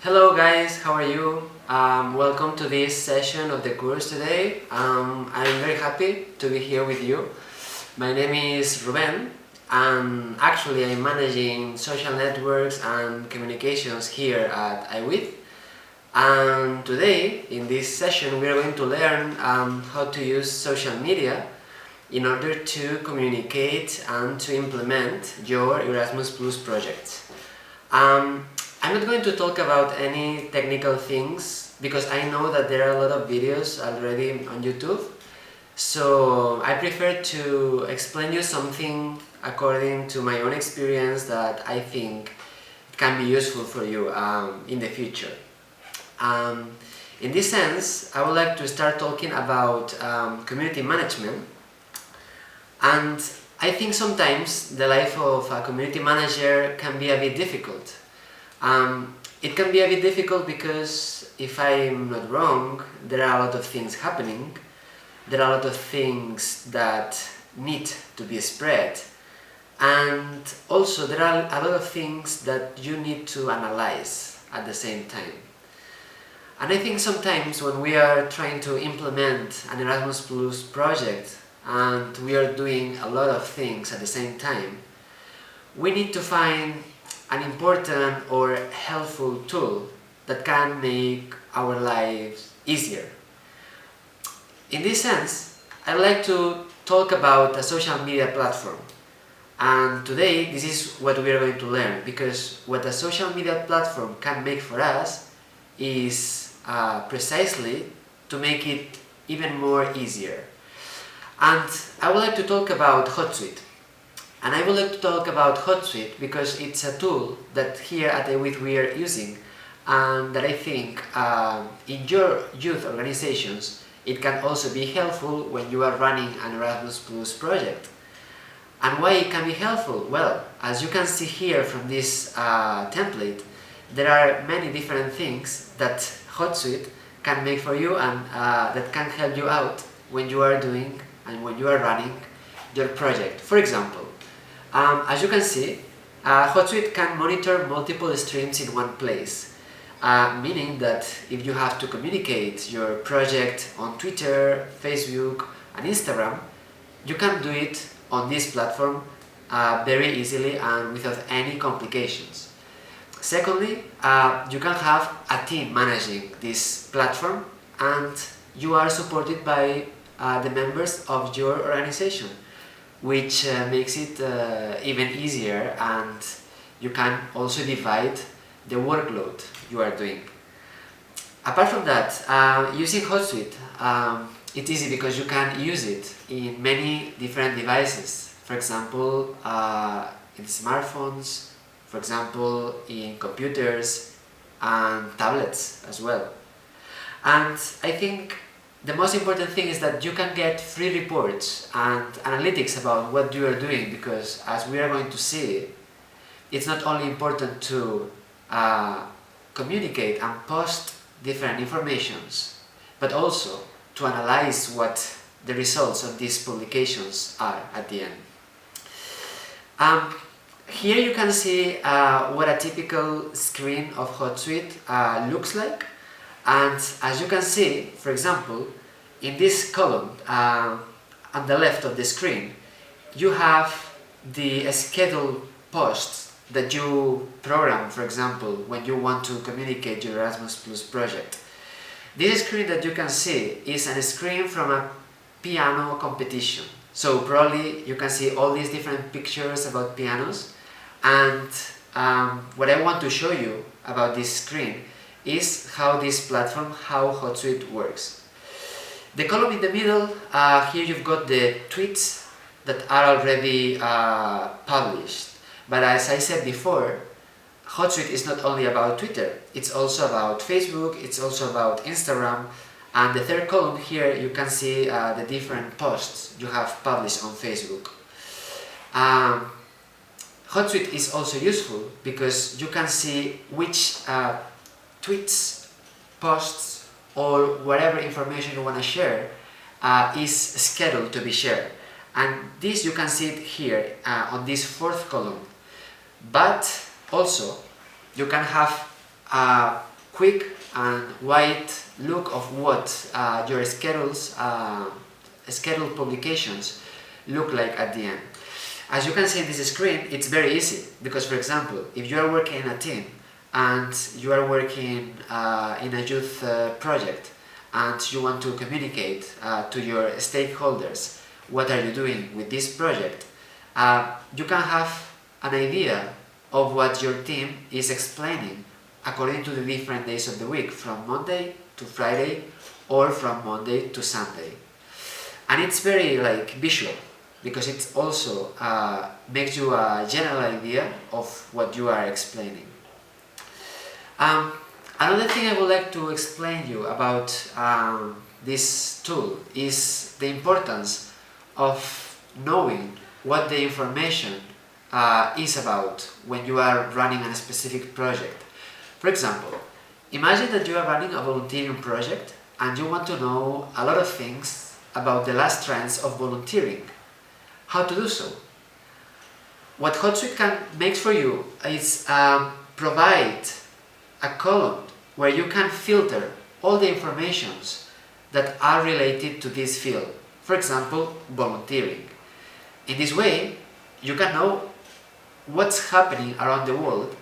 Hello guys, how are you? Welcome to this session of the course today. I'm very happy to be here with you. My name is Ruben and actually I'm managing social networks and communications here at iWith. And today, in this session, we are going to learn how to use social media in order to communicate and to implement your Erasmus Plus project. I'm not going to talk about any technical things because I know that there are a lot of videos already on YouTube. So I prefer to explain you something according to my own experience that I think can be useful for you in the future. In this sense, I would like to start talking about community management. And I think sometimes the life of a community manager can be a bit difficult. It can be a bit difficult because, if I'm not wrong, there are a lot of things happening. There are a lot of things that need to be spread. And also there are a lot of things that you need to analyze at the same time. And I think sometimes when we are trying to implement an Erasmus Plus project and we are doing a lot of things at the same time, we need to find an important or helpful tool that can make our lives easier. In this sense, I'd like to talk about a social media platform. And today, this is what we are going to learn, because what a social media platform can make for us is precisely to make it even more easier. And I would like to talk about Hootsuite. And I would like to talk about Hootsuite because it's a tool that here at iWith we are using and that I think in your youth organizations it can also be helpful when you are running an Erasmus Plus project. And why it can be helpful? Well, as you can see here from this template, there are many different things that Hootsuite can make for you and that can help you out when you are doing and when you are running your project. For example, as you can see, Hootsuite can monitor multiple streams in one place, meaning that if you have to communicate your project on Twitter, Facebook and Instagram, you can do it on this platform very easily and without any complications. Secondly, you can have a team managing this platform and you are supported by the members of your organization, which makes it even easier, and you can also divide the workload you are doing. Apart from that, using Hootsuite, it's easy because you can use it in many different devices. For example, in smartphones, for example, in computers and tablets as well. And I think the most important thing is that you can get free reports and analytics about what you are doing, because as we are going to see, it's not only important to communicate and post different informations, but also to analyze what the results of these publications are at the end. Here you can see what a typical screen of Hootsuite looks like. And as you can see, for example, in this column on the left of the screen, you have the scheduled posts that you program, for example, when you want to communicate your Erasmus Plus project. This screen that you can see is a screen from a piano competition. So probably you can see all these different pictures about pianos, and what I want to show you about this screen is how this platform, how Hootsuite works. The column in the middle, here you've got the tweets that are already published. But as I said before, Hootsuite is not only about Twitter, it's also about Facebook, it's also about Instagram. And the third column here, you can see the different posts you have published on Facebook. Hootsuite is also useful because you can see which tweets, posts, or whatever information you want to share is scheduled to be shared. And this you can see it here on this fourth column. But also you can have quick and wide look of what your scheduled publications look like at the end. As you can see in this screen, it's very easy because, for example, if you are working in a team and you are working in a youth project and you want to communicate to your stakeholders what are you doing with this project, you can have an idea of what your team is explaining according to the different days of the week, from Monday to Friday or from Monday to Sunday. And it's very visual, because it also makes you a general idea of what you are explaining. Another thing I would like to explain you about this tool is the importance of knowing what the information is about when you are running a specific project. For example, imagine that you are running a volunteering project and you want to know a lot of things about the last trends of volunteering. How to do so? What Hootsuite can make for you is provide a column where you can filter all the informations that are related to this field. For example, volunteering. In this way, you can know what's happening around the world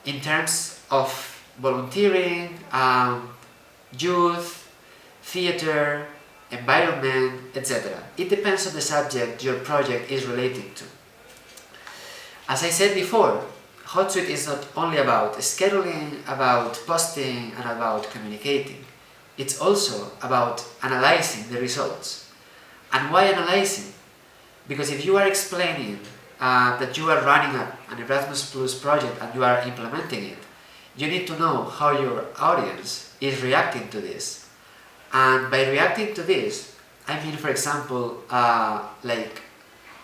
in terms of volunteering, youth, theater, environment, etc. It depends on the subject your project is related to. As I said before, Hootsuite is not only about scheduling, about posting, and about communicating. It's also about analyzing the results. And why analyzing? Because if you are explaining that you are running an Erasmus Plus project and you are implementing it, you need to know how your audience is reacting to this. And by reacting to this, I mean, for example,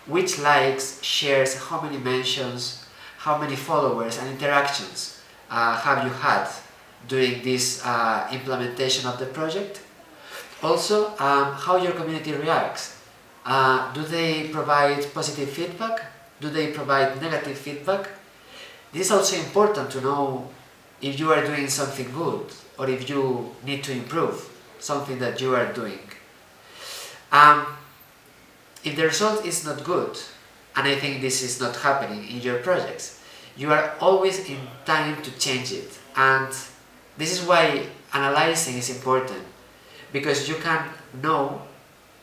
which likes, shares, how many mentions, how many followers and interactions have you had during this implementation of the project. Also, how your community reacts. Do they provide positive feedback? Do they provide negative feedback? This is also important to know if you are doing something good or if you need to improve something that you are doing. If the result is not good, and I think this is not happening in your projects, you are always in time to change it. And this is why analyzing is important, because you can know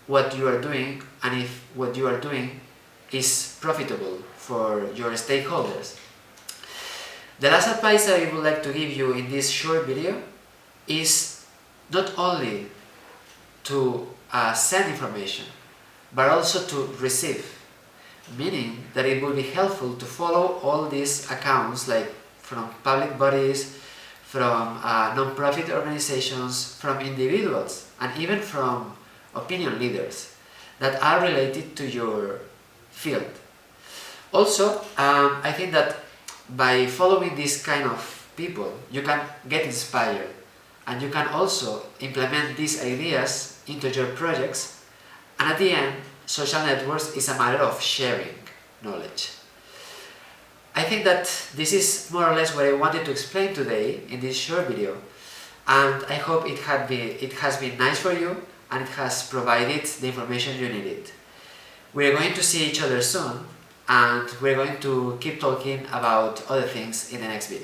what you are doing and if what you are doing is profitable for your stakeholders. The last advice I would like to give you in this short video is not only to send information, but also to receive, meaning that it will be helpful to follow all these accounts, like from public bodies, from non-profit organizations, from individuals, and even from opinion leaders that are related to your field. Also, I think that by following this kind of people, you can get inspired, and you can also implement these ideas into your projects. And at the end, social networks is a matter of sharing knowledge. I think that this is more or less what I wanted to explain today in this short video, and I hope it has been nice for you and it has provided the information you needed. We're going to see each other soon, and we're going to keep talking about other things in the next video.